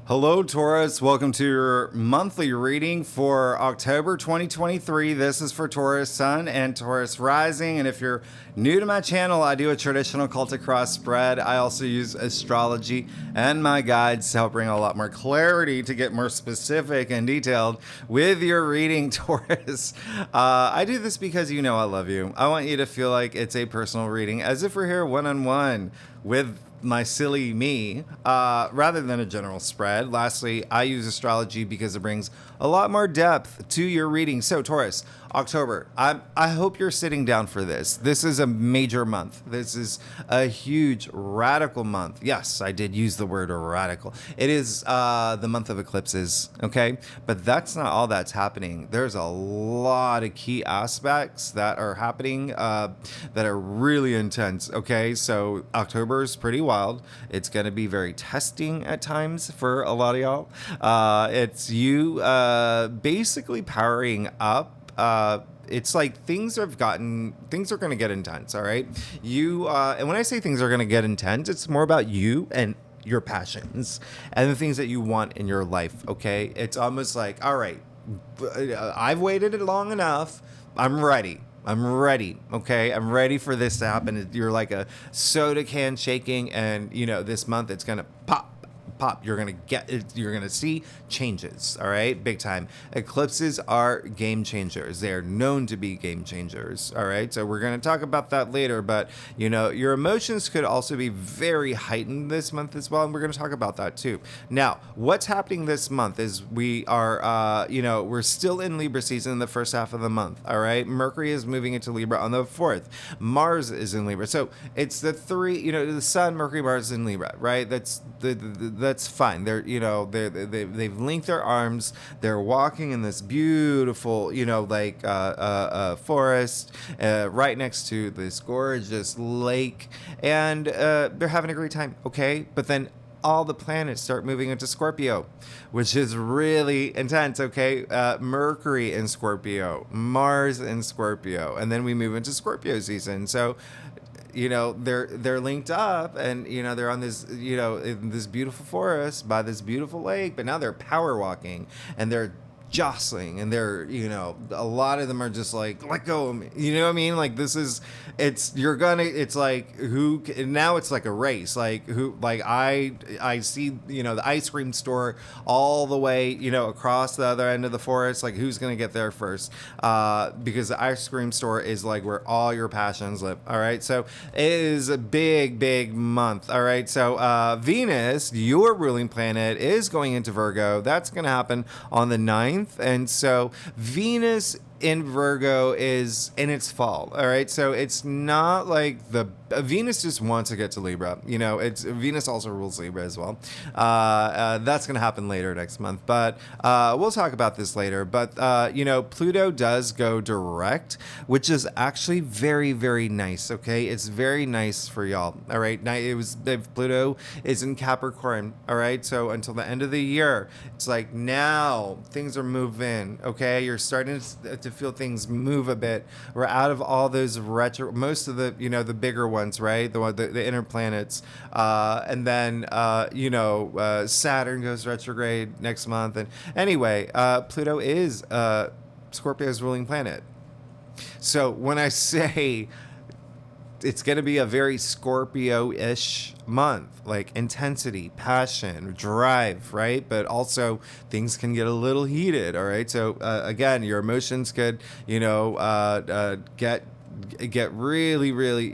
Hello, Taurus. Welcome to your monthly reading for October 2023. This is for Taurus Sun and Taurus Rising. And if you're new to my channel, I do a traditional cultic cross spread. I also use astrology and my guides to help bring a lot more clarity to get more specific and detailed with your reading, Taurus. I do this because you know I love you. I want you to feel like it's a personal reading, as if we're here one-on-one with my silly me, rather than a general spread. Lastly, I use astrology because it brings a lot more depth to your reading. So, Taurus, October, I hope you're sitting down for this. This is a major month. This is a huge, radical month. Yes, I did use the word radical. It is the month of eclipses, okay? But that's not all that's happening. There's a lot of key aspects that are happening that are really intense, okay? So October is pretty wild. It's going to be very testing at times for a lot of y'all. It's you basically powering up. It's like things are going to get intense. All right. And when I say things are going to get intense, it's more about you and your passions and the things that you want in your life. Okay. It's almost like, all right, I've waited long enough. I'm ready. Okay. I'm ready for this to happen. You're like a soda can shaking, and this month it's going to pop. You're gonna see changes. All right, big time. Eclipses are game changers. They are known to be game changers. All right, so we're gonna talk about that later, but your emotions could also be very heightened this month as well, and we're gonna talk about that too. Now, what's happening this month is we are we're still in Libra season in the first half of the month. All right, Mercury is moving into Libra on the 4th. Mars is in Libra, so it's the three, the Sun, Mercury, Mars in Libra, right? That's fine. They've linked their arms. They're walking in this beautiful, forest right next to this gorgeous lake, and they're having a great time. Okay, but then all the planets start moving into Scorpio, which is really intense. Okay, Mercury in Scorpio, Mars in Scorpio, and then we move into Scorpio season. So they're linked up, and they're on this in this beautiful forest by this beautiful lake, but now they're power walking and they're jostling, and they're a lot of them are just like, let go of me, what I mean? Like, it's like, who now it's like a race, like who, like I see the ice cream store all the way across the other end of the forest, like who's gonna get there first, because the ice cream store is like where all your passions live. All right, so it is a big month. All right, so Venus, your ruling planet, is going into Virgo. That's gonna happen on the 9th. And so Venus in Virgo is in its fall. All right, so it's not like Venus just wants to get to Libra. It's Venus also rules Libra as well. That's going to happen later next month, but we'll talk about this later. But Pluto does go direct, which is actually very, very nice. Okay, it's very nice for y'all. All right, now Pluto is in Capricorn. All right, so until the end of the year, it's like now things are moving. Okay, you're starting to feel things move a bit. We're out of all those most of the the bigger ones, right? The inner planets, and then Saturn goes retrograde next month. And anyway, Pluto is Scorpio's ruling planet. So when I say it's going to be a very Scorpio-ish month, like intensity, passion, drive, right? But also things can get a little heated, all right? So again, your emotions could, get really,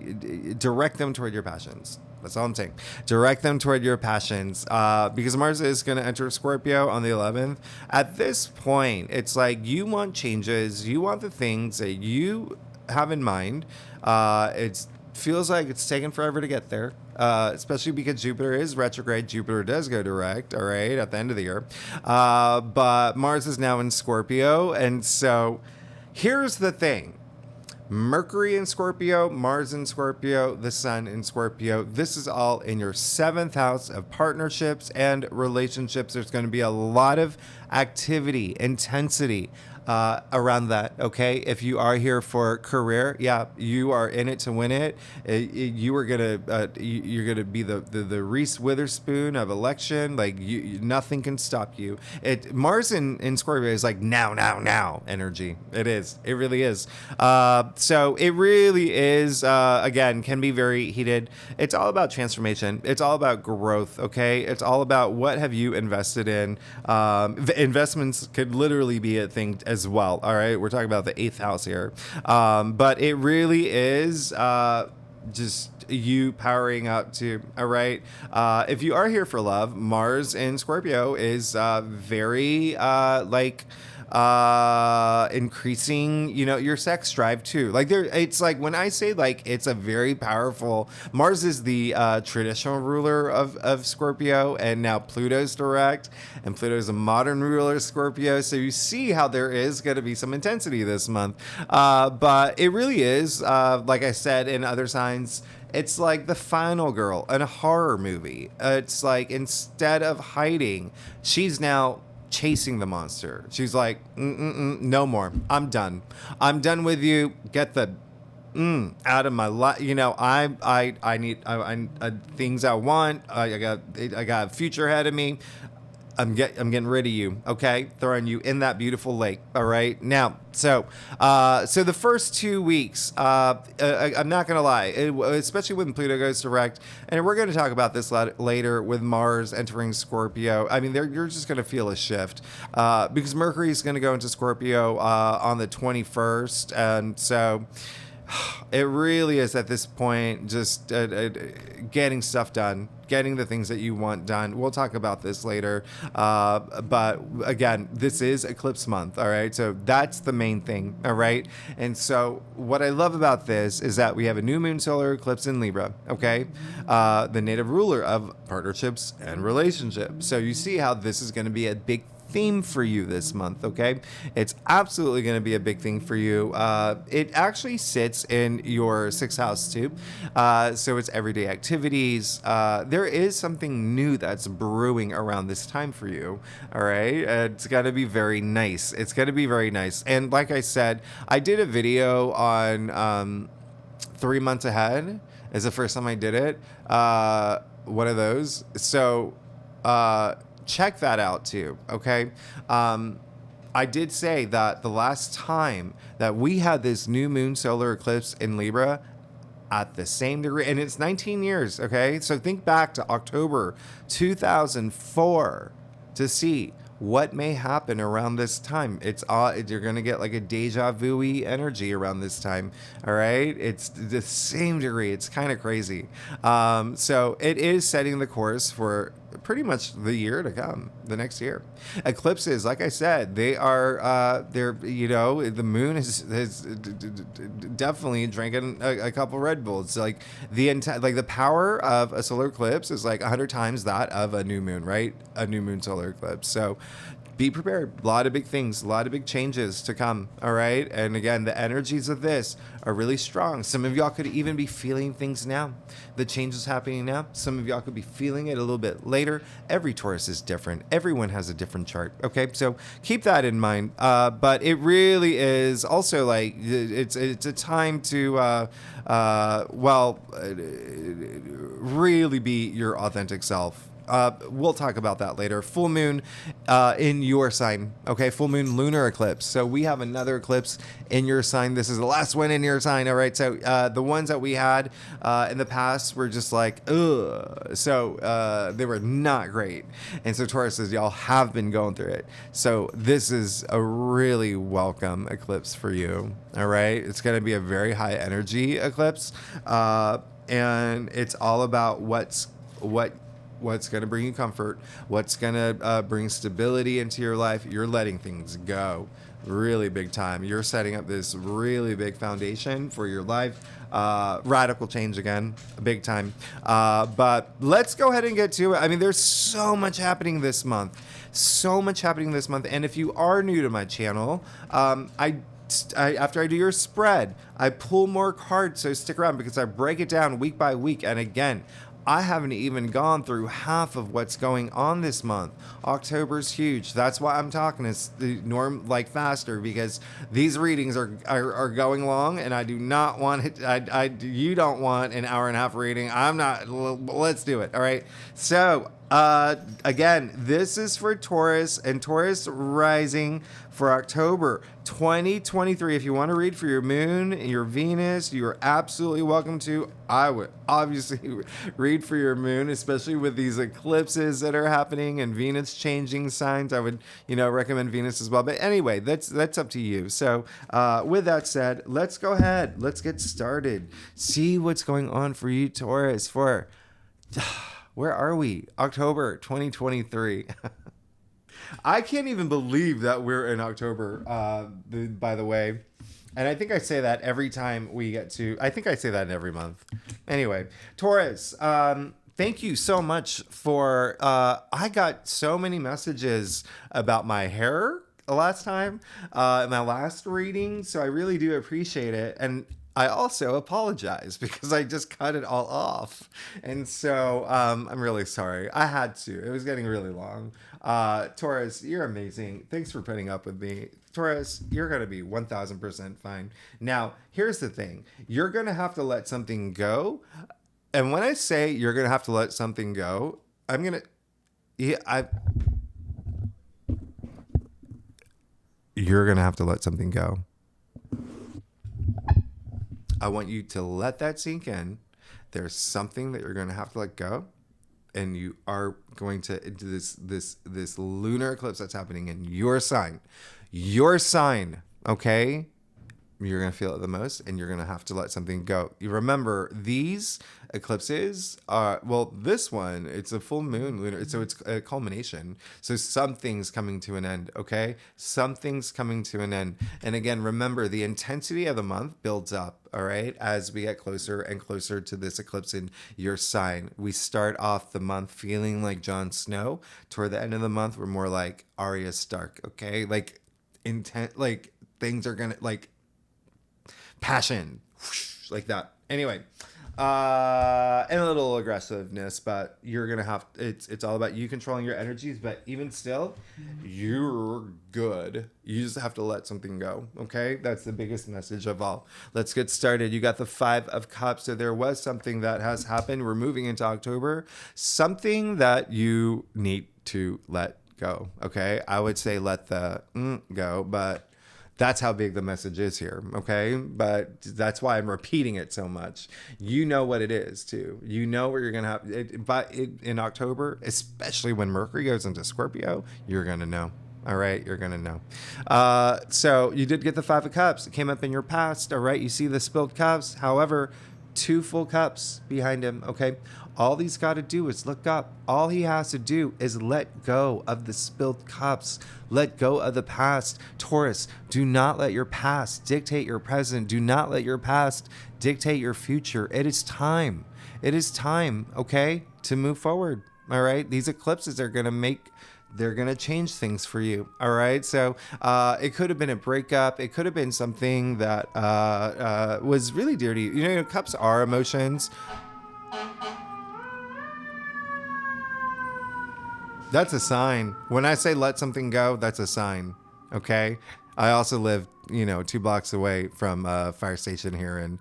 direct them toward your passions. That's all I'm saying. Direct them toward your passions, because Mars is going to enter Scorpio on the 11th. At this point, it's like you want changes. You want the things that you have in mind. It feels like it's taken forever to get there, especially because Jupiter is retrograde. Jupiter does go direct, all right, at the end of the year. But Mars is now in Scorpio. And so here's the thing. Mercury in Scorpio, Mars in Scorpio, the Sun in Scorpio. This is all in your 7th house of partnerships and relationships. There's going to be a lot of activity, intensity, around that. Okay, if you are here for career, yeah, you are in it to win it. You are you're gonna be the Reese Witherspoon of election. Like nothing can stop you. Mars in Scorpio is like now energy. It is. It really is. So it really is. Again, can be very heated. It's all about transformation. It's all about growth. Okay, it's all about what have you invested in. Investments could literally be a thing as well. All right, we're talking about the 8th house here, but it really is just you powering up to. All right, if you are here for love, Mars in Scorpio is very increasing, your sex drive too. Like it's like when I say like it's a very powerful. Mars is the traditional ruler of Scorpio, and now Pluto's direct, and Pluto's a modern ruler of Scorpio. So you see how there is going to be some intensity this month, but it really is like I said in other signs. It's like the final girl in a horror movie. It's like instead of hiding, she's now chasing the monster. She's like, no more. I'm done. I'm done with you. Get the out of my life. I need things I want. I got a future ahead of me. I'm getting rid of you, okay? Throwing you in that beautiful lake, all right? Now, so the first 2 weeks, I'm not going to lie, especially when Pluto goes direct, and we're going to talk about this later with Mars entering Scorpio. I mean, you're just going to feel a shift because Mercury is going to go into Scorpio on the 21st, and so it really is at this point just getting stuff done, getting the things that you want done. We'll talk about this later. But again, this is eclipse month. All right. So that's the main thing. All right. And so what I love about this is that we have a new moon solar eclipse in Libra. Okay. The native ruler of partnerships and relationships. So you see how this is going to be a big theme for you this month. Okay, it's absolutely going to be a big thing for you. It actually sits in your 6th house too, so it's everyday activities. There is something new that's brewing around this time for you. All right, it's going to be very nice. It's going to be very nice. And like I said, I did a video on 3 months ahead. Is the first time I did it. One of those. So check that out too, okay? I did say that the last time that we had this new moon solar eclipse in Libra at the same degree, and it's 19 years, okay? So think back to October 2004 to see what may happen around this time. You're gonna get like a deja vu-y energy around this time. All right, it's the same degree. It's kind of crazy. So it is setting the course for pretty much the year to come, the next year. Eclipses, like I said, they're the moon has definitely drinking a couple Red Bulls. Like the power of a solar eclipse is like 100 times that of a new moon, right? A new moon solar eclipse. So be prepared. A lot of big things, a lot of big changes to come. All right. And again, the energies of this are really strong. Some of y'all could even be feeling things now. The change is happening now. Some of y'all could be feeling it a little bit later. Every Taurus is different. Everyone has a different chart. Okay. So keep that in mind. But it really is also like it's a time to, really be your authentic self. We'll talk about that later. Full moon in your sign. Okay, full moon lunar eclipse. So we have another eclipse in your sign. This is the last one in your sign. All right. So the ones that we had in the past were just like, ugh. So they were not great. And so Taurus says, y'all have been going through it. So this is a really welcome eclipse for you. All right. It's going to be a very high energy eclipse. And it's all about what's going to bring you comfort, what's going to bring stability into your life. You're letting things go really big time. You're setting up this really big foundation for your life. Radical change again, big time. But let's go ahead and get to it. I mean, there's so much happening this month. And if you are new to my channel, after I do your spread, I pull more cards, so stick around because I break it down week by week. And again, I haven't even gone through half of what's going on this month. October's huge. That's why I'm talking faster, because these readings are going long, and I do not want it. You don't want an hour and a half reading. I'm not. Let's do it. All right. So again, this is for Taurus and Taurus rising for October 2023. If you want to read for your moon, your Venus, you are absolutely welcome to. I would obviously read for your moon, especially with these eclipses that are happening and Venus changing signs. I would, recommend Venus as well. But anyway, that's up to you. So with that said, let's go ahead. Let's get started. See what's going on for you, Taurus, for where are we? October 2023. I can't even believe that we're in October, by the way. And I think I say that every time we get to... I think I say that in every month. Anyway, Taurus, thank you so much for... I got so many messages about my hair last time, in my last reading. So I really do appreciate it. And I also apologize because I just cut it all off. And so I'm really sorry. I had to. It was getting really long. Taurus, you're amazing. Thanks for putting up with me. Taurus, you're going to be 1000% fine. Now, here's the thing. You're going to have to let something go. And when I say you're going to have to let something go, I'm going to... You're going to have to let something go. I want you to let that sink in. There's something that you're going to have to let go. And you are going to into this lunar eclipse that's happening in your sign. Your sign, okay? You're going to feel it the most, and you're going to have to let something go. You remember, these eclipses are, this one, it's a full moon lunar, so it's a culmination. So something's coming to an end, okay? Something's coming to an end. And again, remember, the intensity of the month builds up, all right? As we get closer and closer to this eclipse in your sign. We start off the month feeling like Jon Snow. Toward the end of the month, we're more like Arya Stark, okay? Like, things are going to, passion, whoosh, like that. Anyway, and a little aggressiveness, but you're gonna have. It's all about you controlling your energies. But even still, you're good. You just have to let something go. Okay, that's the biggest message of all. Let's get started. You got the 5 of Cups. So there was something that has happened. We're moving into October. Something that you need to let go. Okay, I would say let the go, but that's how big the message is here, okay? But that's why I'm repeating it so much. You know what it is, too. You know where you're going to have it. But in October, especially when Mercury goes into Scorpio, you're going to know. All right, you're going to know. So you did get the 5 of Cups. It came up in your past, all right? You see the spilled cups. However, 2 full cups behind him, okay? All he's got to do is look up. All he has to do is let go of the spilled cups. Let go of the past. Taurus, do not let your past dictate your present. Do not let your past dictate your future. It is time. It is time, okay, to move forward, all right? These eclipses are going to they're going to change things for you. All right. So it could have been a breakup. It could have been something that was really dear to you. You know, cups are emotions. That's a sign. When I say let something go, that's a sign. Okay. I also live, 2 blocks away from a fire station here in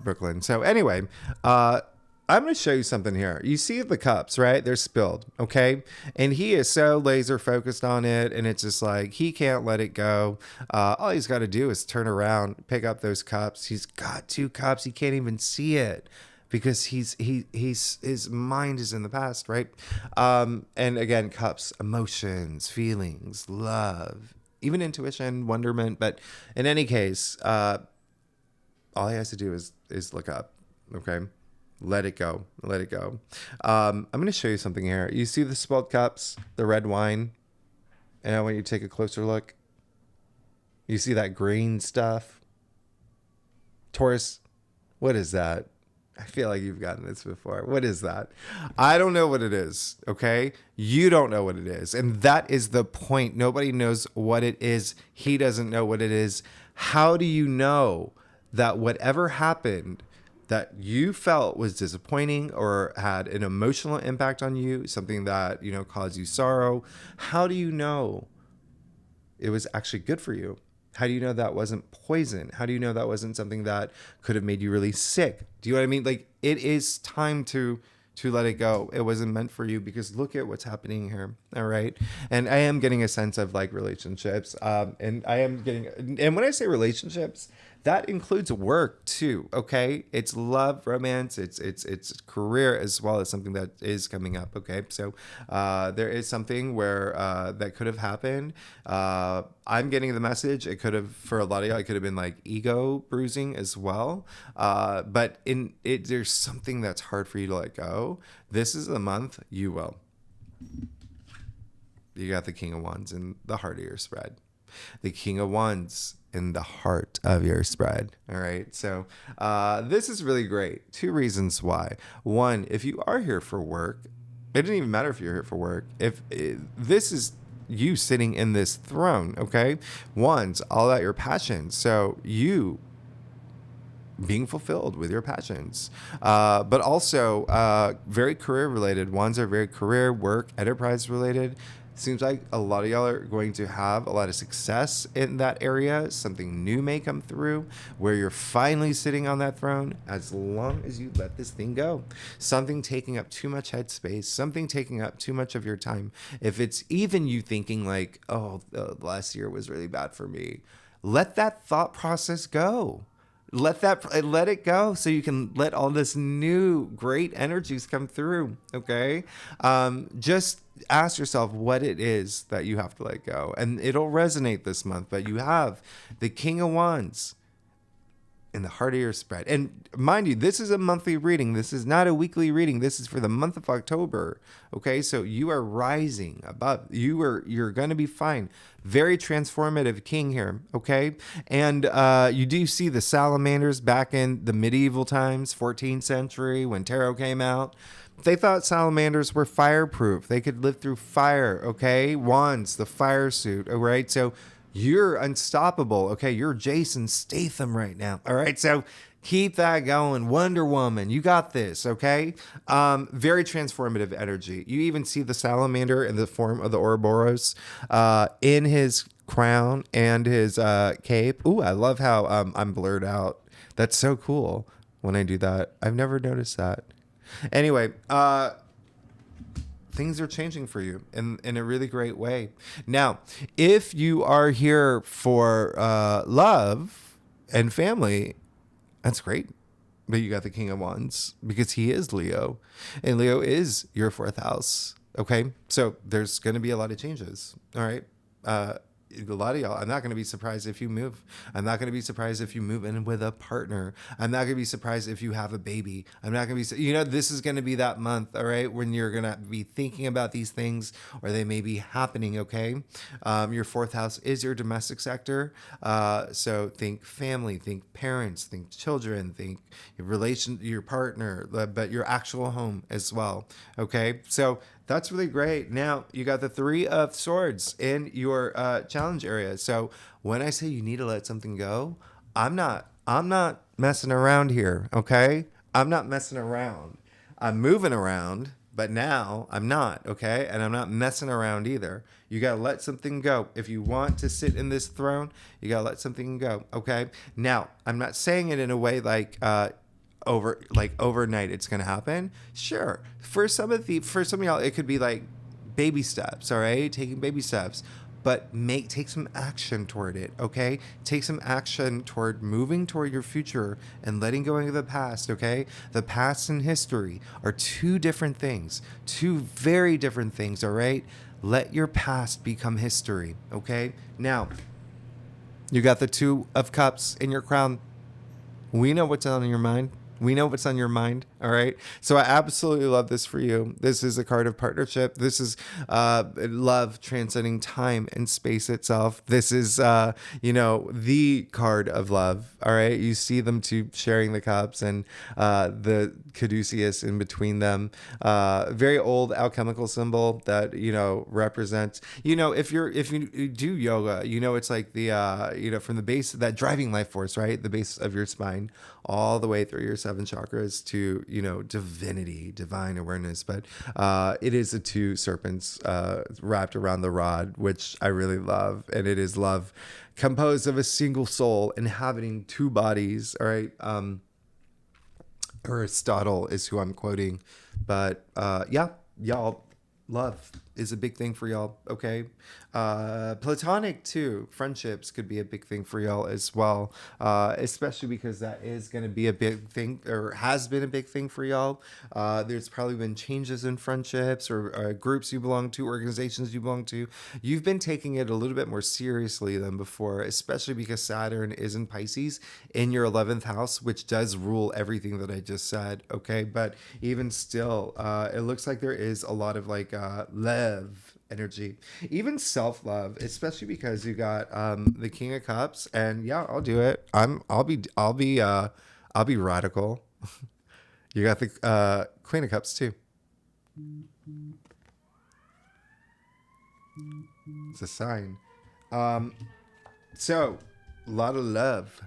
Brooklyn. So anyway, I'm going to show you something here. You see the cups, right? They're spilled, okay? And he is so laser focused on it, and it's just like he can't let it go. All he's got to do is turn around, pick up those cups. He's got 2 cups. He can't even see it because his mind is in the past, right? And again, cups, emotions, feelings, love, even intuition, wonderment. But in any case, all he has to do is look up, okay? Let it go. Let it go. I'm going to show you something here. You see the spilled cups, the red wine, and I want you to take a closer look. You see that green stuff? Taurus, what is that? I feel like you've gotten this before. What is that? I don't know what it is, okay? You don't know what it is. And that is the point. Nobody knows what it is. He doesn't know what it is. How do you know that whatever happened that you felt was disappointing or had an emotional impact on you, something that, you know, caused you sorrow, how do you know it was actually good for you? How do you know that wasn't poison? How do you know that wasn't something that could have made you really sick? Do you know what I mean? Like, it is time to let it go. It wasn't meant for you, because look at what's happening here. All right. And I am getting a sense of like relationships. And I am getting, and when I say relationships, that includes work too. Okay. It's love, romance, it's career, as well as something that is coming up. Okay. So, there is something where, that could have happened. I'm getting the message. It could have, for a lot of y'all, it could have been like ego bruising as well. But there's something that's hard for you to let go. This is the month you will. You got the King of Wands in the heart of your spread. The King of Wands in the heart of your spread. All right. So this is really great. Two reasons why. One, if you are here for work, it doesn't even matter if you're here for work. This is you sitting in this throne, okay? Wands, all about your passions. So you being fulfilled with your passions, but also very career related. Wands are very career, work, enterprise related. Seems like a lot of y'all are going to have a lot of success in that area. Something new may come through where you're finally sitting on that throne, as long as you let this thing go. Something taking up too much headspace, something taking up too much of your time. If it's even you thinking like, oh, the last year was really bad for me, let that thought process go. Let it go, so you can let all this new great energies come through. Okay. Just ask yourself what it is that you have to let go, and it'll resonate this month. But you have the King of Wands in the heart of your spread. And mind you, this is a monthly reading. This is not a weekly reading. This is for the month of October. Okay. So you are rising above. You're going to be fine. Very transformative king here. Okay. And you do see the salamanders back in the medieval times, 14th century, when tarot came out. They thought salamanders were fireproof. They could live through fire. Okay. Wands, the fire suit. All right. So you're unstoppable. Okay. You're Jason Statham right now. All right. So keep that going. Wonder Woman, you got this. Okay. Very transformative energy. You even see the salamander in the form of the Ouroboros in his crown and his cape. Ooh, I love how I'm blurred out. That's so cool when I do that. I've never noticed that. Anyway, things are changing for you in a really great way. Now, if you are here for love and family, that's great. But you got the King of Wands, because he is Leo, and Leo is your fourth house. Okay. So there's going to be a lot of changes. All right. A lot of y'all, I'm not going to be surprised if you move. I'm not going to be surprised if you move in with a partner. I'm not going to be surprised if you have a baby. I'm not going to be, this is going to be that month, all right, when you're going to be thinking about these things, or they may be happening, okay? Your fourth house is your domestic sector. So think family, think parents, think children, think your partner, but your actual home as well, okay? So that's really great. Now, you got the Three of Swords in your challenge area. So when I say you need to let something go, I'm not messing around here, okay? I'm not messing around. I'm moving around, but now I'm not, okay? And I'm not messing around either. You got to let something go. If you want to sit in this throne, you got to let something go, okay? Now, I'm not saying it in a way like overnight it's gonna happen. Sure, for some of y'all it could be like baby steps, all right, taking baby steps, but take some action toward it. Okay, take some action toward moving toward your future and letting go of the past. Okay, the past and history are two different things, two very different things. All right, let your past become history. Okay, now you got the Two of Cups in your crown. We know what's on your mind. We know what's on your mind, All right. So I absolutely love this for you. This is a card of partnership. This is love transcending time and space itself. This is, the card of love. All right. You see them two sharing the cups and the caduceus in between them. Very old alchemical symbol that, represents, if you do yoga, it's like the, from the base, that driving life force, right? The base of your spine all the way through your 7 chakras to, divinity, divine awareness. But it is the 2 serpents wrapped around the rod, which I really love. And it is love composed of a single soul inhabiting 2 bodies. All right. Aristotle is who I'm quoting. But y'all, love is a big thing for y'all. Okay. Platonic too. Friendships could be a big thing for y'all as well. Especially because that is going to be a big thing, or has been a big thing for y'all. There's probably been changes in friendships or groups you belong to, organizations you belong to. You've been taking it a little bit more seriously than before, especially because Saturn is in Pisces in your 11th house, which does rule everything that I just said. Okay. But even still, it looks like there is a lot of love energy, even self-love, especially because you got the King of Cups. And yeah, I'll do it. I'll be radical. You got the Queen of Cups too. It's a sign. So a lot of love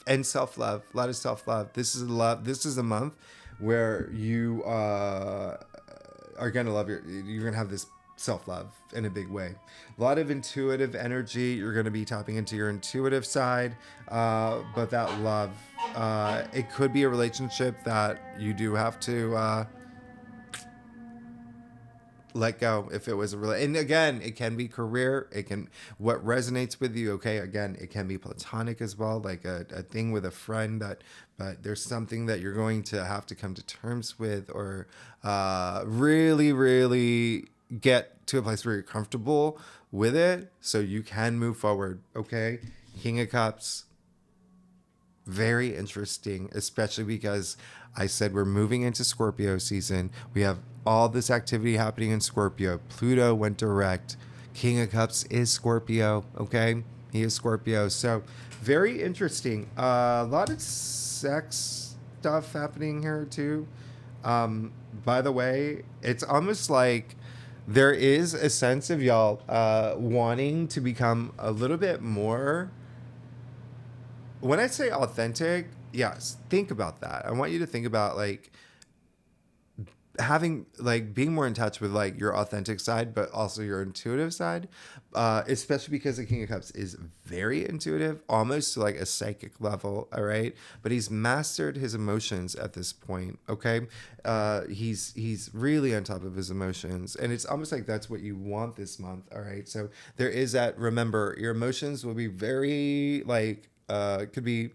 and self-love, a lot of self-love. This is a month where you are going to you're going to have this self-love in a big way. A lot of intuitive energy. You're going to be tapping into your intuitive side. But that love, it could be a relationship that you do have to let go if it was and again, it can be career, it can what resonates with you. Okay, again, it can be platonic as well, like a thing with a friend, but there's something that you're going to have to come to terms with, or really get to a place where you're comfortable with it so you can move forward. Okay, King of Cups, very interesting, especially because I said we're moving into Scorpio season. We have all this activity happening in Scorpio. Pluto went direct. King of Cups is Scorpio. Okay, he is Scorpio. So very interesting. A lot of sex stuff happening here too. By the way, it's almost like there is a sense of y'all wanting to become a little bit more. When I say authentic, yes, think about that. I want you to think about having being more in touch with your authentic side, but also your intuitive side, especially because the King of Cups is very intuitive, almost to a psychic level. All right, but he's mastered his emotions at this point. Okay, he's really on top of his emotions, and it's almost like that's what you want this month. All right, so there is that. Remember, your emotions will be very could be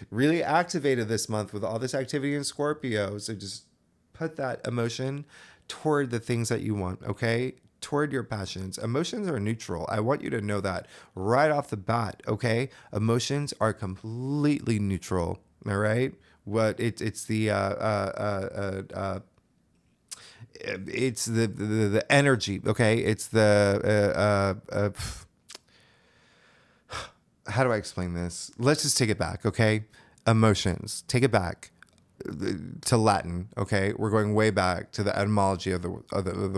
really activated this month with all this activity in Scorpio. So just put that emotion toward the things that you want, okay? Toward your passions. Emotions are neutral. I want you to know that right off the bat, okay? Emotions are completely neutral, all right? It's the energy, okay? It's the how do I explain this? Let's just take it back, okay? Emotions. Take it back to Latin, okay? We're going way back to the etymology of the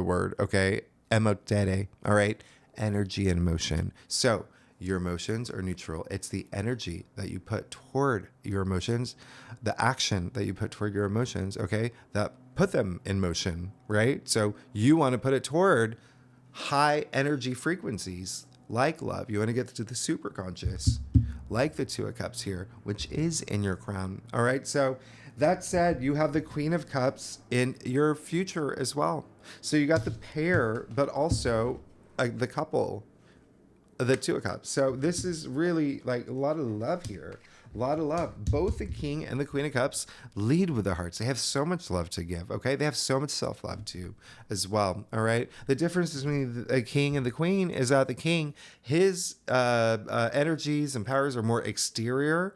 word, okay? Emotere, all right? Energy and emotion. So your emotions are neutral. It's the energy that you put toward your emotions, the action that you put toward your emotions, okay? That put them in motion, right? So you want to put it toward high energy frequencies, like love. You want to get to the super conscious, like the 2 of Cups here, which is in your crown. All right. So that said, you have the Queen of Cups in your future as well. So you got the pair, but also the couple, the 2 of Cups. So this is really a lot of love here. A lot of love. Both the King and the Queen of Cups lead with their hearts. They have so much love to give, okay? They have so much self-love too as well, all right? The difference between the King and the Queen is that the King, his energies and powers are more exterior,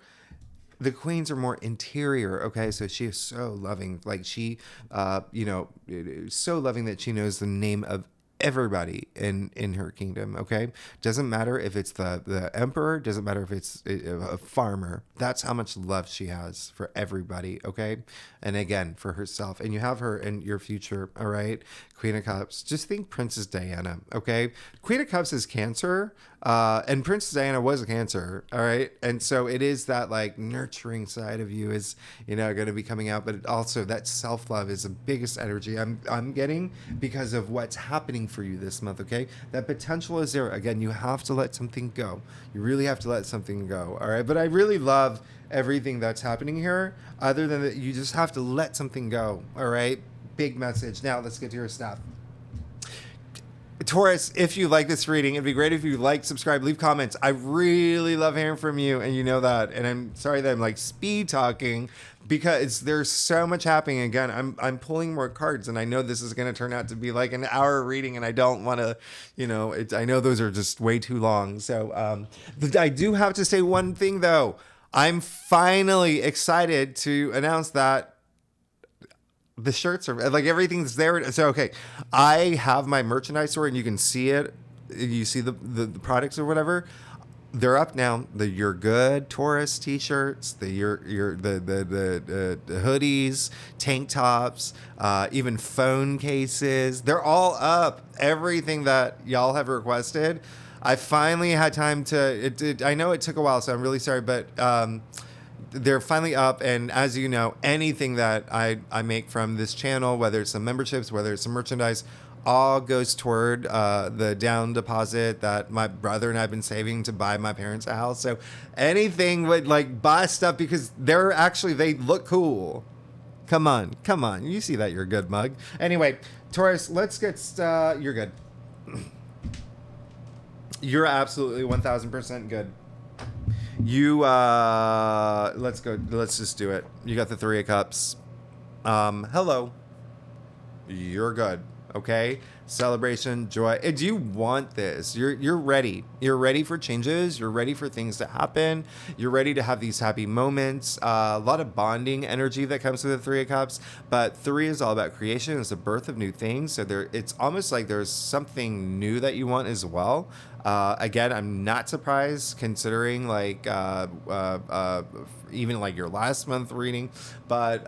The queens are more interior. Okay. So she is so loving. Like she, so loving that she knows the name of everybody in her kingdom. Okay, doesn't matter if it's the emperor, doesn't matter if it's a farmer. That's how much love she has for everybody. Okay, and again for herself. And you have her in your future. All right, Queen of Cups. Just think Princess Diana. Okay, Queen of Cups is Cancer, and Princess Diana was a Cancer. All right, and so it is that like nurturing side of you is going to be coming out, but it also that self love is the biggest energy I'm getting because of what's happening for you this month. Okay, that potential is there. Again, you have to let something go. You really have to let something go. All right, but I really love everything that's happening here. Other than that, you just have to let something go. All right, big message. Now let's get to your stuff. Taurus, if you like this reading, it'd be great if you like, subscribe, leave comments. I really love hearing from you, and you know that. And I'm sorry that I'm like speed talking because there's so much happening. Again, I'm pulling more cards, and I know this is going to turn out to be like an hour reading, and I don't want to, I know those are just way too long. So I do have to say one thing though. I'm finally excited to announce that the shirts are like everything's there. So, okay, I have my merchandise store and you can see it. You see the products or whatever. They're up now. The You're Good Taurus t-shirts, the hoodies, tank tops, even phone cases. They're all up. Everything that y'all have requested. I finally had time to. I know it took a while, so I'm really sorry, but. They're finally up, and as you know, anything that I make from this channel, whether it's some memberships, whether it's some merchandise, all goes toward the down deposit that my brother and I've been saving to buy my parents a house. So anything would like buy stuff because they look cool. Come on, you see that You're Good mug. Anyway, Taurus, let's get You're good. You're absolutely 1000% good. You let's go. Let's just do it. You got the Three of Cups. Hello. You're good. Okay. Celebration, joy. Do you want this? You're ready. You're ready for changes. You're ready for things to happen. You're ready to have these happy moments. A lot of bonding energy that comes with the Three of Cups. But three is all about creation. It's the birth of new things. So it's almost like there's something new that you want as well. Again, I'm not surprised considering like even like your last month reading, but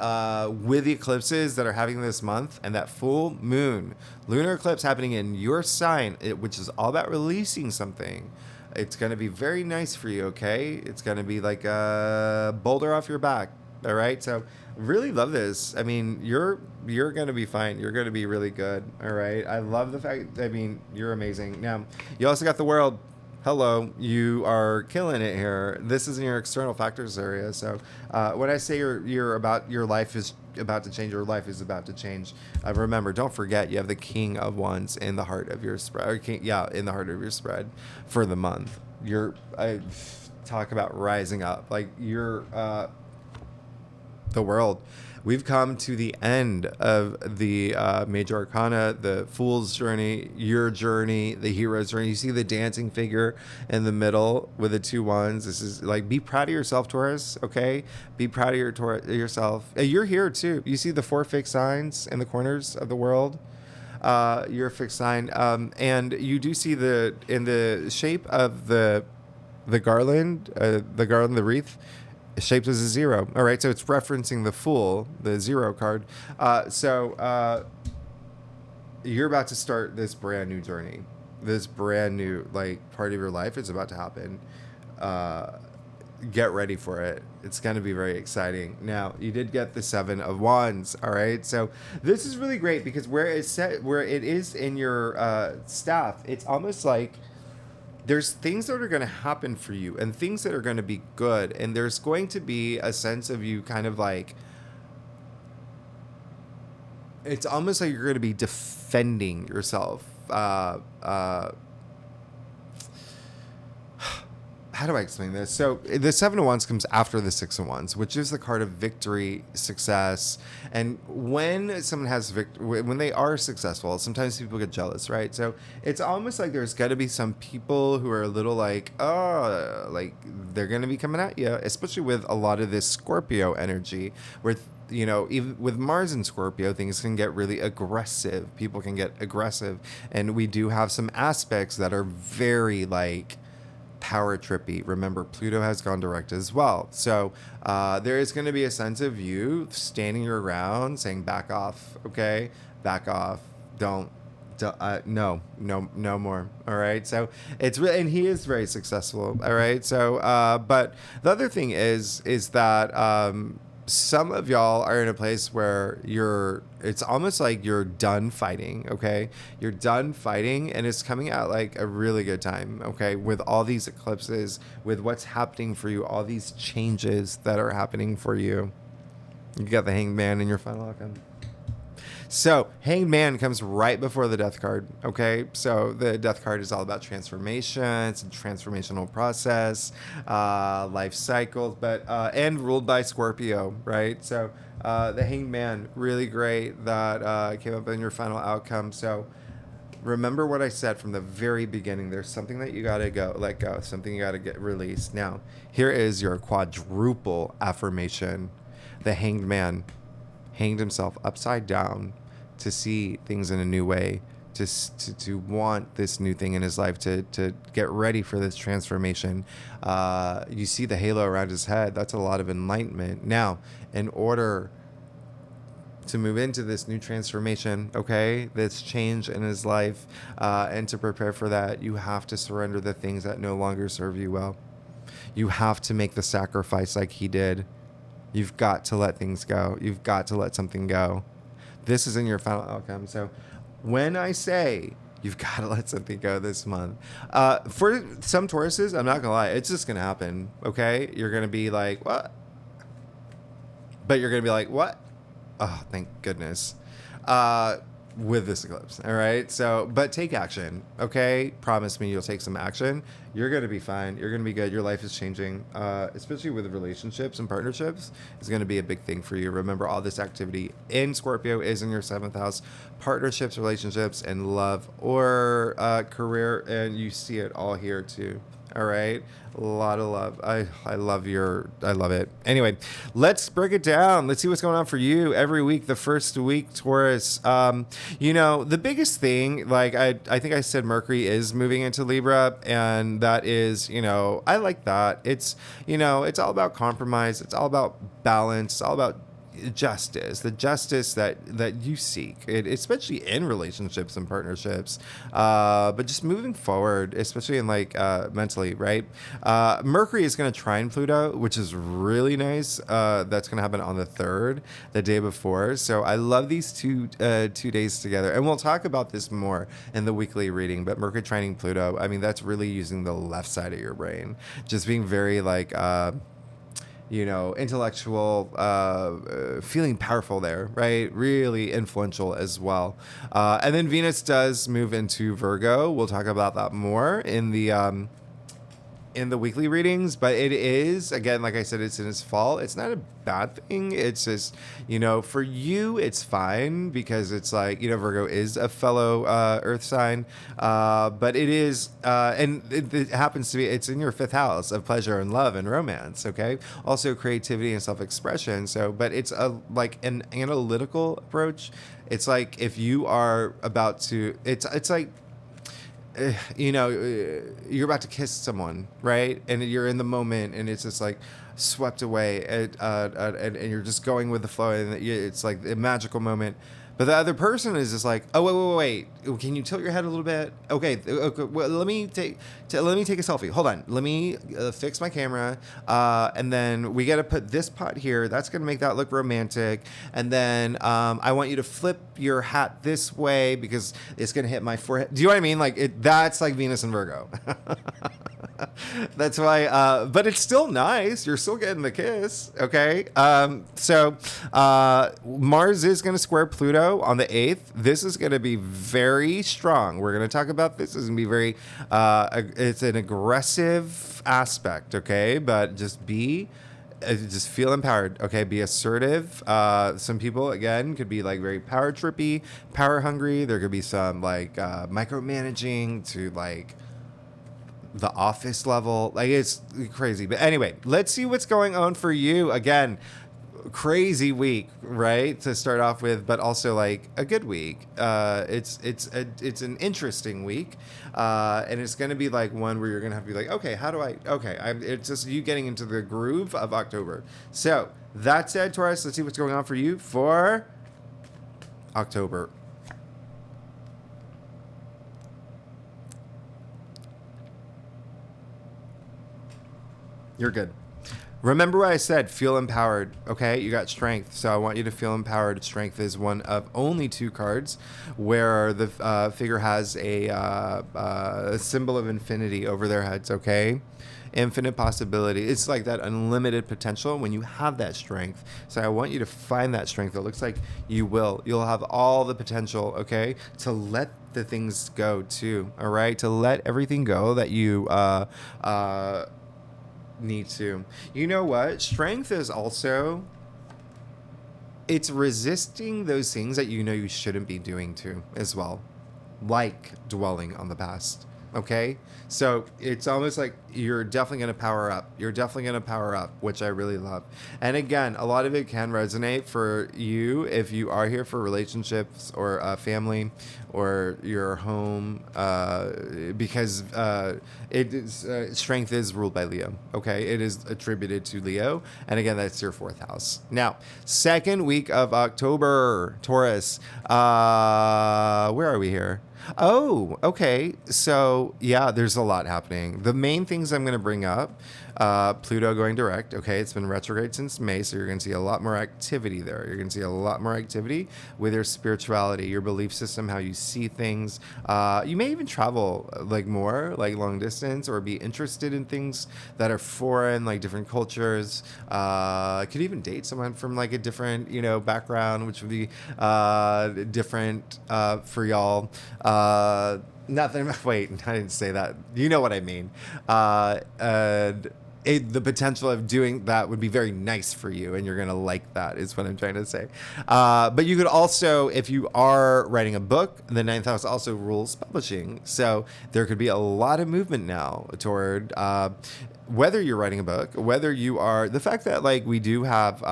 with the eclipses that are happening this month and that full moon lunar eclipse happening in your sign, which is all about releasing something. It's going to be very nice for you. Okay. It's going to be like a boulder off your back. All right. So really love this. I mean, you're going to be fine. You're going to be really good. All right. I love the fact, you're amazing. Now, you also got the world. Hello, you are killing it here. This is in your external factors area. So when I say your life is about to change, your life is about to change. Remember, don't forget, you have the King of Wands in the heart of your spread. In the heart of your spread for the month. I talk about rising up. Like you're the world. We've come to the end of the major arcana, the Fool's journey, your journey, the hero's journey. You see the dancing figure in the middle with the two wands. This is like, be proud of yourself, Taurus. Okay, be proud of yourself. You're here too. You see the 4 fixed signs in the corners of the world. You're a fixed sign, and you do see in the shape of the garland, the wreath. Shaped as a 0. All right, so it's referencing the Fool, the 0 card. So you're about to start this brand new journey. This brand new part of your life is about to happen. Get ready for it. It's going to be very exciting. Now, you did get the 7 of Wands. All right, so this is really great because where it is in your staff, it's almost like there's things that are going to happen for you and things that are going to be good. And there's going to be a sense of you kind of like, it's almost like you're going to be defending yourself. How how do I explain this? So the Seven of Wands comes after the Six of Wands, which is the card of victory, success. And when someone has when they are successful, sometimes people get jealous, right? So it's almost like there's got to be some people who are a little like, oh, like they're going to be coming at you, especially with a lot of this Scorpio energy, where even with Mars and Scorpio, things can get really aggressive. People can get aggressive. And we do have some aspects that are very like power trippy. Remember, Pluto has gone direct as well. So there is going to be a sense of you standing your ground, saying, back off, okay? Back off. No more. All right. So it's really, and he is very successful. All right. So, but the other thing is that, some of y'all are in a place where it's almost like you're done fighting, okay? You're done fighting, and it's coming out like a really good time, okay? With all these eclipses, with what's happening for you, all these changes that are happening for you. You got the Hanged Man in your final outcome. So, Hanged Man comes right before the Death card, okay? So, the Death card is all about transformation. It's a transformational process, life cycles, and ruled by Scorpio, right? So, the Hanged Man, really great that came up in your final outcome. So, remember what I said from the very beginning. There's something that you got to let go, something you got to get released. Now, here is your quadruple affirmation. The Hanged Man hanged himself upside down to see things in a new way, to want this new thing in his life, to get ready for this transformation. You see the halo around his head. That's a lot of enlightenment. Now, in order to move into this new transformation, okay, this change in his life, and to prepare for that, you have to surrender the things that no longer serve you well. You have to make the sacrifice like he did. You've got to let things go. You've got to let something go. This is in your final outcome. So when I say you've got to let something go this month, for some Tauruses, I'm not going to lie, it's just going to happen, okay? You're going to be like, what? But you're going to be like, what? Oh, thank goodness. With this eclipse, all right? So, but take action, okay? Promise me you'll take some action. You're going to be fine. You're going to be good. Your life is changing, especially with relationships and partnerships. Is going to be a big thing for you. Remember, all this activity in Scorpio is in your 7th house. Partnerships, relationships, and love or career, and you see it all here too. All right. A lot of love. I love it. Anyway, let's break it down. Let's see what's going on for you every week. The first week, Taurus. The biggest thing, like I think I said Mercury is moving into Libra, and that is, I like that. It's, it's all about compromise. It's all about balance. It's all about justice, the justice that you seek, especially in relationships and partnerships, but just moving forward, especially in mentally, right? Mercury is going to trine Pluto, which is really nice. That's going to happen on the 3rd, the day before. So I love these two days together, and we'll talk about this more in the weekly reading. But Mercury trining Pluto, I mean, that's really using the left side of your brain, just being very intellectual, feeling powerful there, right? Really influential as well. And then Venus does move into Virgo. We'll talk about that more in the weekly readings, but it is, again, like I said, it's in its fall. It's not a bad thing. It's just, for you, it's fine because it's like, Virgo is a fellow earth sign, but it is, and it happens to be, it's in your 5th house of pleasure and love and romance, okay? Also creativity and self-expression. So, but it's like an analytical approach. It's like if you are about to, it's like, you're about to kiss someone, right? And you're in the moment, and it's just like swept away, and you're just going with the flow, and it's like a magical moment. But the other person is just like, oh, wait. Can you tilt your head a little bit? Okay. Well, let me take a selfie. Hold on. Let me fix my camera. And then we got to put this pot here. That's going to make that look romantic. And then I want you to flip your hat this way because it's going to hit my forehead. Do you know what I mean? Like that's like Venus and Virgo. That's why, but it's still nice. You're still getting the kiss, okay? Mars is going to square Pluto on the 8th. This is going to be very strong. We're going to talk about this. It's going to be very, it's an aggressive aspect, okay? But just feel empowered, okay? Be assertive. Some people, again, could be like very power trippy, power hungry. There could be some like micromanaging to like the office level. Like, it's crazy. But anyway, let's see what's going on for you. Again, crazy week, right, to start off with, but also like a good week. It's an interesting week, and it's going to be like one where you're going to have to be like, okay, how do I? Okay, it's just you getting into the groove of October. So that said, Taurus, let's see what's going on for you for October. You're good. Remember what I said, feel empowered, okay? You got strength, so I want you to feel empowered. Strength is one of only 2 cards where the figure has a symbol of infinity over their heads, okay? Infinite possibility. It's like that unlimited potential when you have that strength. So I want you to find that strength. It looks like you will. You'll have all the potential, okay, to let the things go too, all right? To let everything go that you need to. You know what? Strength is also, it's resisting those things that you know you shouldn't be doing too as well, like dwelling on the past. Okay, so it's almost like you're definitely going to power up. You're definitely going to power up, which I really love. And again, a lot of it can resonate for you if you are here for relationships or family or your home, because it is, strength is ruled by Leo. Okay, it is attributed to Leo, and again, that's your 4th house. Now, second week of October, Taurus. Where are we here? Oh, okay. So, yeah, there's a lot happening. The main things I'm going to bring up, Pluto going direct. Okay, it's been retrograde since May, so you're going to see a lot more activity there. You're going to see a lot more activity with your spirituality, your belief system, how you see things. You may even travel like more, like long distance, or be interested in things that are foreign, like different cultures. Could even date someone from like a different, background, which would be different for y'all. Nothing. Wait, I didn't say that. You know what I mean. The potential of doing that would be very nice for you, and you're gonna like that. Is what I'm trying to say. But you could also, if you are writing a book, the 9th house also rules publishing, so there could be a lot of movement now toward whether you're writing a book, whether you are, the fact that like we do have.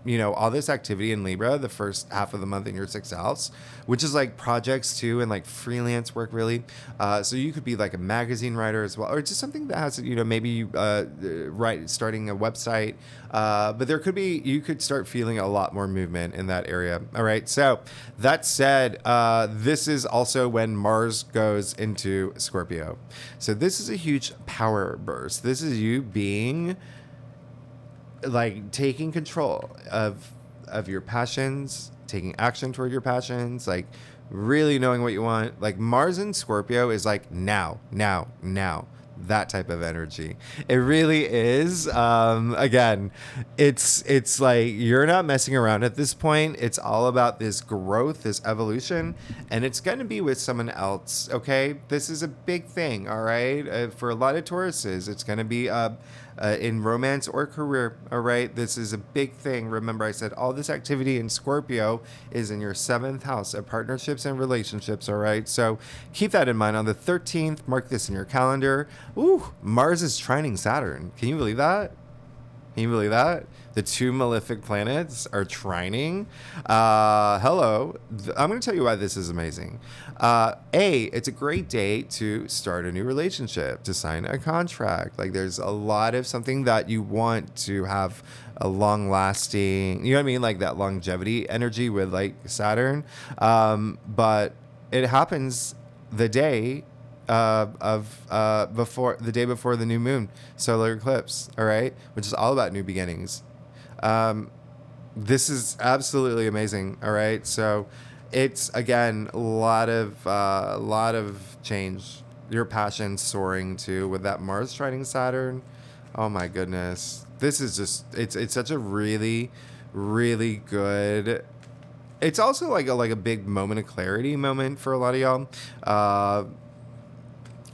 All this activity in Libra, the first half of the month in your 6th house, which is like projects too, and like freelance work really. So you could be like a magazine writer as well, or just something that has, maybe you starting a website. But you could start feeling a lot more movement in that area. All right. So that said, this is also when Mars goes into Scorpio. So this is a huge power burst. This is you being like taking control of your passions, taking action toward your passions, like really knowing what you want. Like Mars in Scorpio is like now, that type of energy. It really is. Again, it's like you're not messing around at this point. It's all about this growth, this evolution, and it's going to be with someone else. Okay, this is a big thing. All right, for a lot of Tauruses, it's going to be in romance or career. All right, this is a big thing. Remember, I said all this activity in Scorpio is in your 7th house of partnerships and relationships. All right, so keep that in mind. On the 13th, mark this in your calendar. Ooh, Mars is trining Saturn. Can you believe that? Can you believe that? The 2 malefic planets are trining. Hello. I'm going to tell you why this is amazing. It's a great day to start a new relationship, to sign a contract. Like there's a lot of something that you want to have a long lasting, you know what I mean? Like that longevity energy with like Saturn. But it happens the day before the new moon solar eclipse, all right, which is all about new beginnings. This is absolutely amazing, all right. So it's again a lot of change, your passion soaring too with that Mars trining Saturn. Oh my goodness. This is just it's such a really, really good. It's also like a big moment of clarity moment for a lot of y'all.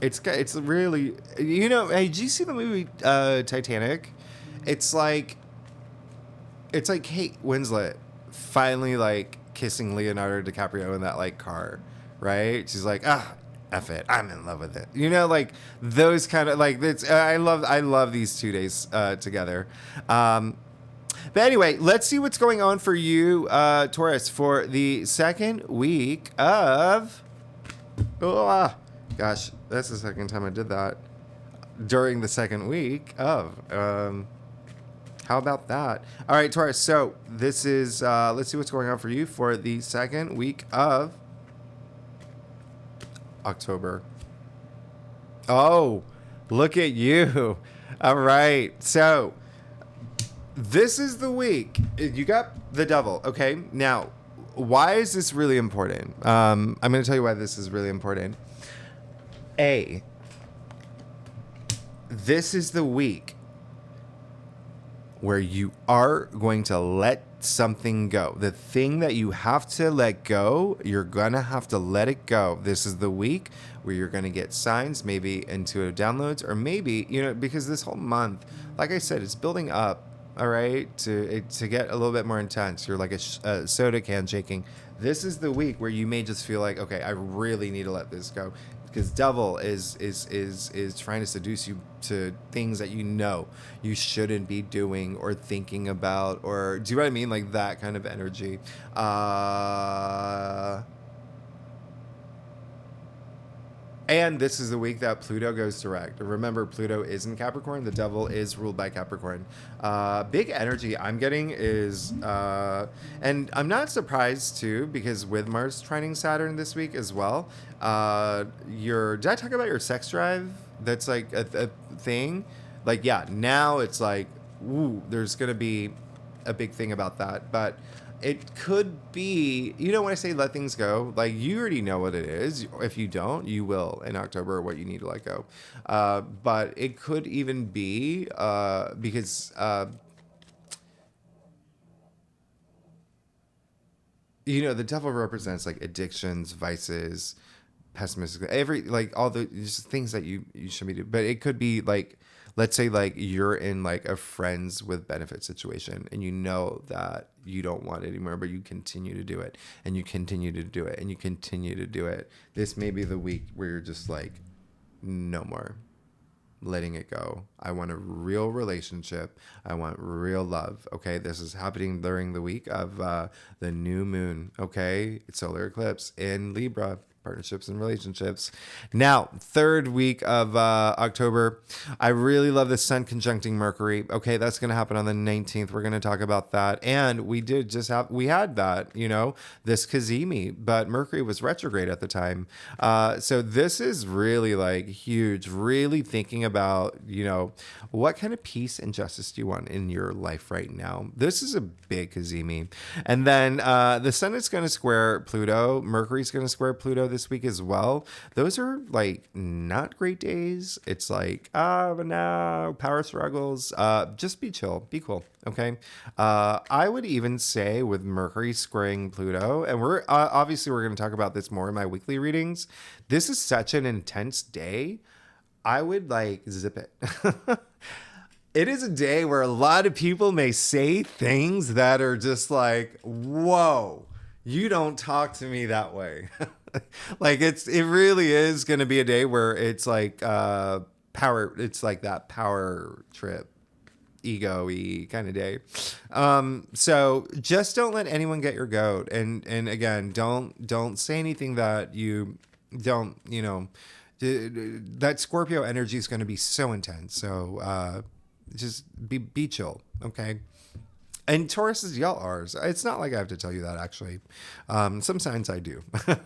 It's really, hey, did you see the movie Titanic? It's like Kate Winslet finally like kissing Leonardo DiCaprio in that like car, right? She's like, F it, I'm in love with it. Like those kind of like it's. I love these 2 days together. But anyway, let's see what's going on for you, Taurus, for the second week of. Gosh, that's the second time I did that. During the second week of. How about that? All right, Taurus. So this is. Let's see what's going on for you for the second week of October. Oh, look at you. All right. So this is the week. You got the devil. Okay. Now, why is this really important? I'm going to tell you why this is really important. This is the week where you are going to let something go. The thing that you have to let go, you're going to have to let it go. This is the week where you're going to get signs, maybe intuitive downloads, or maybe, because this whole month, like I said, it's building up, all right, to get a little bit more intense. You're like a soda can shaking. This is the week where you may just feel like, okay, I really need to let this go. Because devil is trying to seduce you to things that you shouldn't be doing or thinking about, or do you know what I mean? Like that kind of energy. And this is the week that Pluto goes direct. Remember, Pluto is in Capricorn. The devil is ruled by Capricorn. Big energy I'm getting is, and I'm not surprised too, because with Mars trining Saturn this week as well, did I talk about your sex drive? That's like a thing. Like, yeah, now it's like, ooh, there's going to be a big thing about that. But it could be, when I say let things go, like you already know what it is. If you don't, you will in October what you need to let go. But it could even be because the devil represents like addictions, vices, pessimistic, all the just things that you should be doing. But it could be like, let's say like you're in like a friends with benefit situation and you know that you don't want it anymore, but you continue to do it and you continue to do it and you continue to do it. This may be the week where you're just like, no more, letting it go. I want a real relationship. I want real love. Okay. This is happening during the week of the new moon. Okay. It's solar eclipse in Libra. Partnerships and relationships. Now, third week of October, I really love the Sun conjuncting Mercury. Okay, that's going to happen on the 19th. We're going to talk about that. And we had that, this Kazemi, but Mercury was retrograde at the time. So this is really like huge, really thinking about, what kind of peace and justice do you want in your life right now? This is a big Kazemi. And then the Sun is going to square Pluto. Mercury's going to square Pluto this week as well. Those are like not great days. It's like, no, power struggles. Just be chill, be cool. Okay. I would even say with Mercury squaring Pluto, and we're going to talk about this more in my weekly readings. This is such an intense day. I would like zip it. It is a day where a lot of people may say things that are just like, whoa, you don't talk to me that way. Like it really is going to be a day where it's like power. It's like that power trip, ego-y kind of day. So just don't let anyone get your goat. And again, don't say anything that you don't, that Scorpio energy is going to be so intense. So just be chill. Okay. And Taurus is y'all ours. It's not like I have to tell you that, actually. Some signs I do. I'm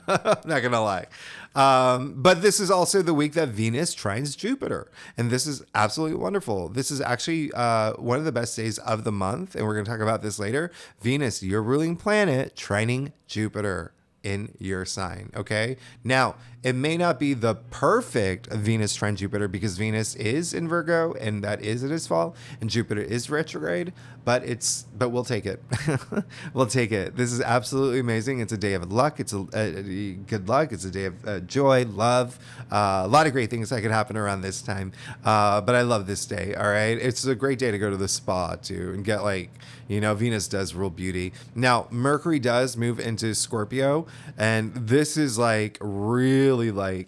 not going to lie. But this is also the week that Venus trines Jupiter. And this is absolutely wonderful. This is actually one of the best days of the month. And we're going to talk about this later. Venus, your ruling planet, trining Jupiter. in your sign. Okay. Now, it may not be the perfect Venus trine Jupiter because Venus is in Virgo and that is at its fall and Jupiter is retrograde, but we'll take it. We'll take it. This is absolutely amazing. It's a day of luck. It's a good luck. It's a day of joy, love, a lot of great things that could happen around this time. But I love this day. All right. It's a great day to go to the spa too and get Venus does rule beauty. Now, Mercury does move into Scorpio, and this is really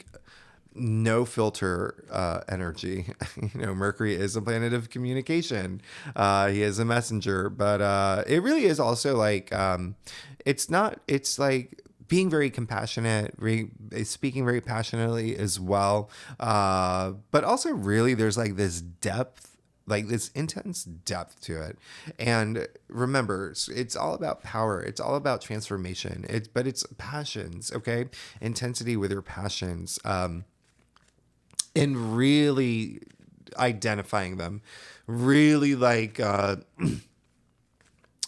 no filter energy. Mercury is a planet of communication. He is a messenger, but it really is also it's being very compassionate, speaking very passionately as well. But also really there's this depth, this intense depth to it. And remember, it's all about power. It's all about transformation. But it's passions, okay? Intensity with your passions. And really identifying them. Really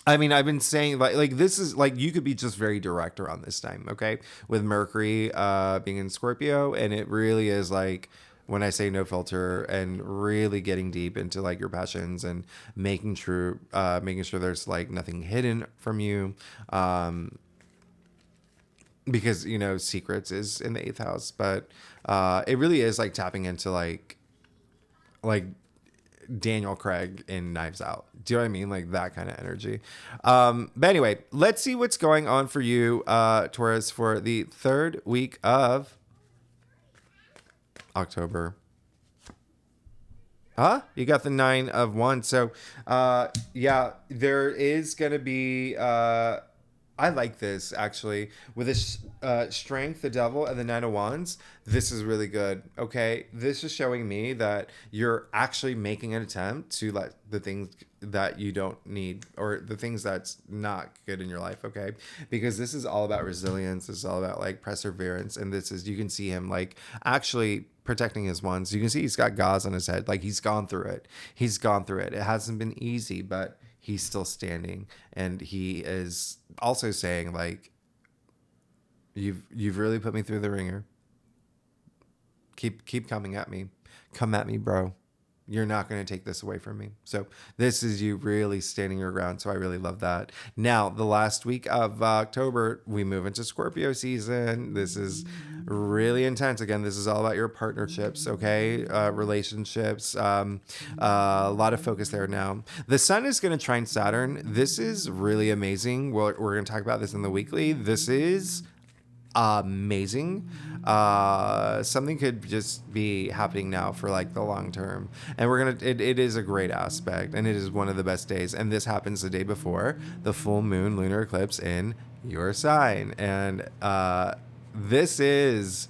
I've been saying this is you could be just very direct around this time, okay? With Mercury being in Scorpio, and it really is when I say no filter and really getting deep into your passions and making sure there's nothing hidden from you. Because secrets is in the 8th house, but it really is tapping into like Daniel Craig in Knives Out. Do you know what I mean? That kind of energy. But anyway, let's see what's going on for you, Taurus, for the 3rd week of October. You got the 9 of Wands. So, yeah, there is going to be, I like this actually with this strength, the devil, and the 9 of Wands. This is really good. Okay. This is showing me that you're actually making an attempt to let the things that you don't need or the things that's not good in your life. Okay. Because this is all about resilience. This is all about perseverance. And this is, you can see him actually protecting his wands. You can see he's got gauze on his head. He's gone through it. He's gone through it. It hasn't been easy, but he's still standing. And he is also saying you've really put me through the ringer. Keep coming at me. Come at me, bro. You're not going to take this away from me. So this is you really standing your ground. So I really love that. Now, the last week of October, we move into Scorpio season. This is really intense. Again, this is all about your partnerships, okay? Relationships. A lot of focus there now. The sun is going to trine Saturn. This is really amazing. We're going to talk about this in the weekly. This is amazing. Something could just be happening now for the long term, and it is a great aspect, and it is one of the best days, and this happens the day before the full moon lunar eclipse in your sign. And this is,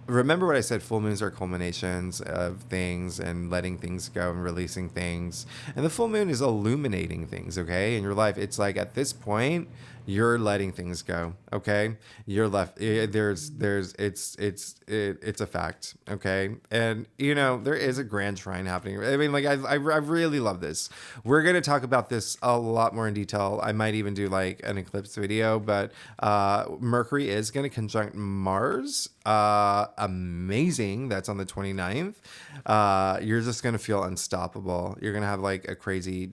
remember what I said, full moons are culminations of things and letting things go and releasing things, and the full moon is illuminating things, okay, in your life. It's at this point you're letting things go, okay? You're left, it's a fact, okay? And there is a grand trine happening. I really love this. We're going to talk about this a lot more in detail. I might even do an eclipse video, but Mercury is going to conjunct Mars. Amazing. That's on the 29th. You're just going to feel unstoppable. You're going to have a crazy,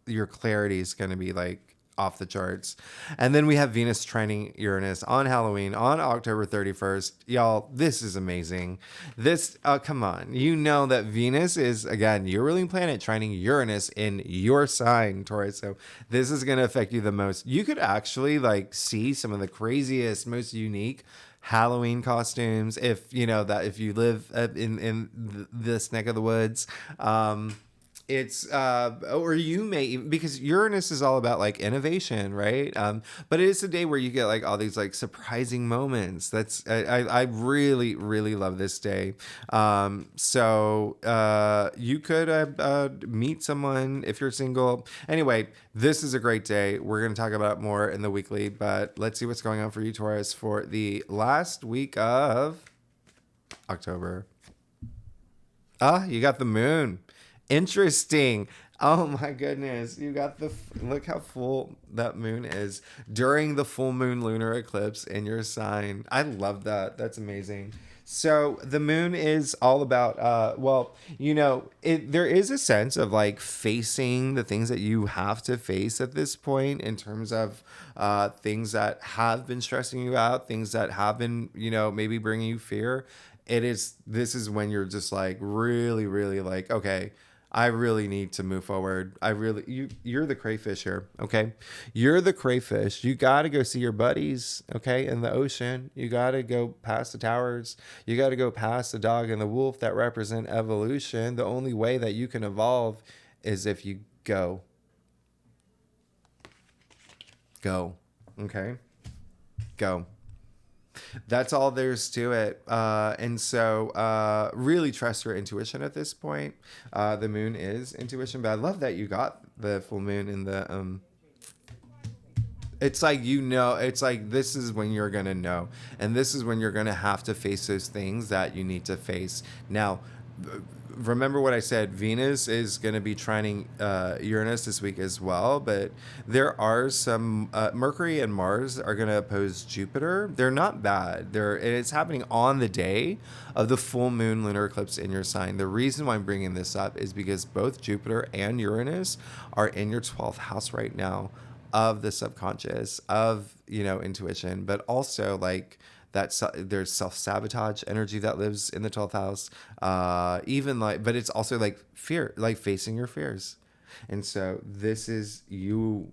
your clarity is going to be off the charts. And then we have Venus trining Uranus on Halloween on October 31st. Y'all, this is amazing. This, come on. You know that Venus is, again, your ruling planet trining Uranus in your sign, Taurus. So this is going to affect you the most. You could actually see some of the craziest, most unique Halloween costumes if you live in this neck of the woods. It's or you may even, because Uranus is all about innovation, right? But it is a day where you get all these surprising moments. That's I really love this day. So you could meet someone if you're single. Anyway, this is a great day. We're going to talk about it more in the weekly, but let's see what's going on for you, Taurus, for the last week of October. You got the moon. Interesting. Oh my goodness. You got look how full that moon is during the full moon lunar eclipse in your sign. I love that. That's amazing. So the moon is all about, well, there is a sense of like facing the things that you have to face at this point in terms of things that have been stressing you out, things that have been, maybe bringing you fear. This is when you're just like really, really like, okay, I really need to move forward. You're the crayfish here, okay? You're the crayfish. You got to go see your buddies, okay, in the ocean. You got to go past the towers. You got to go past the dog and the wolf that represent evolution. The only way that you can evolve is if you go. Go, okay? Go. That's all there's to it. And so really trust your intuition at this point. The moon is intuition, but I love that you got the full moon in the it's like, it's like this is when you're going to know. And this is when you're going to have to face those things that you need to face. Now, remember what I said, Venus is going to be trining Uranus this week as well, but there are some Mercury and Mars are going to oppose Jupiter. They're not bad. It's happening on the day of the full moon lunar eclipse in your sign. The reason why I'm bringing this up is because both Jupiter and Uranus are in your 12th house right now of the subconscious, of intuition, but also like there's self-sabotage energy that lives in the 12th house, even like, but it's also like fear, like facing your fears. And so this is you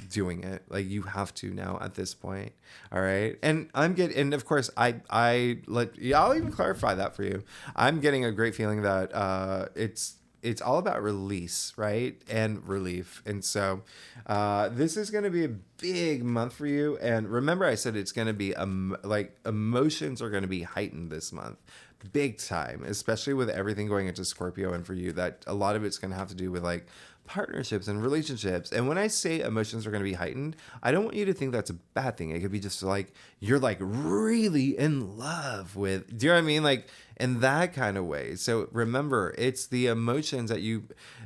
doing it, like you have to now at this point. All right. And and of course I'll even clarify that for you. I'm getting a great feeling that it's all about release, right? And relief. And so this is going to be a big month for you. And remember, I said it's going to be like emotions are going to be heightened this month. Big time, especially with everything going into Scorpio. And for you, that a lot of it's going to have to do with like partnerships and relationships. And when I say emotions are going to be heightened, I don't want you to think that's a bad thing. It could be just like you're like really in love with, do you know what I mean? Like in that kind of way. So remember, it's the emotions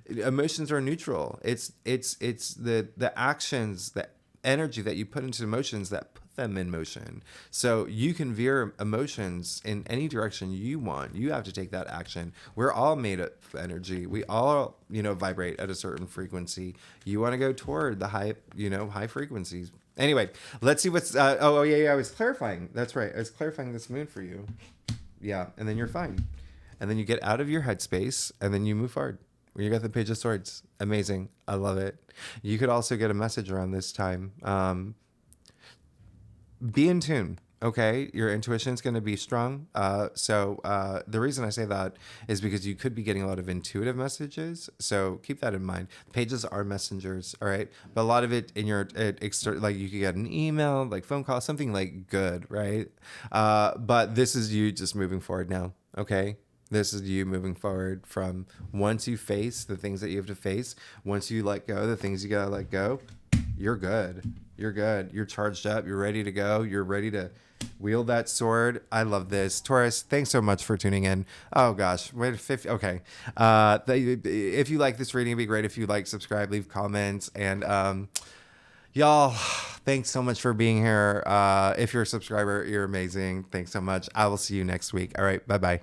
emotions are neutral. It's the actions, the energy that you put into emotions that put them in motion. So you can veer emotions in any direction you want. You have to take that action. We're all made of energy. We all, vibrate at a certain frequency. You want to go toward the high frequencies. Anyway, let's see what's, yeah, I was clarifying. That's right. I was clarifying this moon for you. Yeah. And then you're fine. And then you get out of your headspace and then you move forward. You got the Page of Swords. Amazing. I love it. You could also get a message around this time. Be in tune. Okay, your intuition is going to be strong. So the reason I say that is because you could be getting a lot of intuitive messages. So keep that in mind. Pages are messengers, all right? But a lot of it in like you could get an email, like phone call, something like good, right? But this is you just moving forward now, okay? This is you moving forward from once you face the things that you have to face, once you let go the things you got to let go, you're good. You're good. You're charged up. You're ready to go. You're ready to wield that sword. I love this. Taurus, thanks so much for tuning in. Oh gosh, wait, 50. Okay. If you like this reading, it'd be great if you like, subscribe, leave comments, and y'all, thanks so much for being here. If you're a subscriber, you're amazing. Thanks so much. I will see you next week. All right. Bye-bye.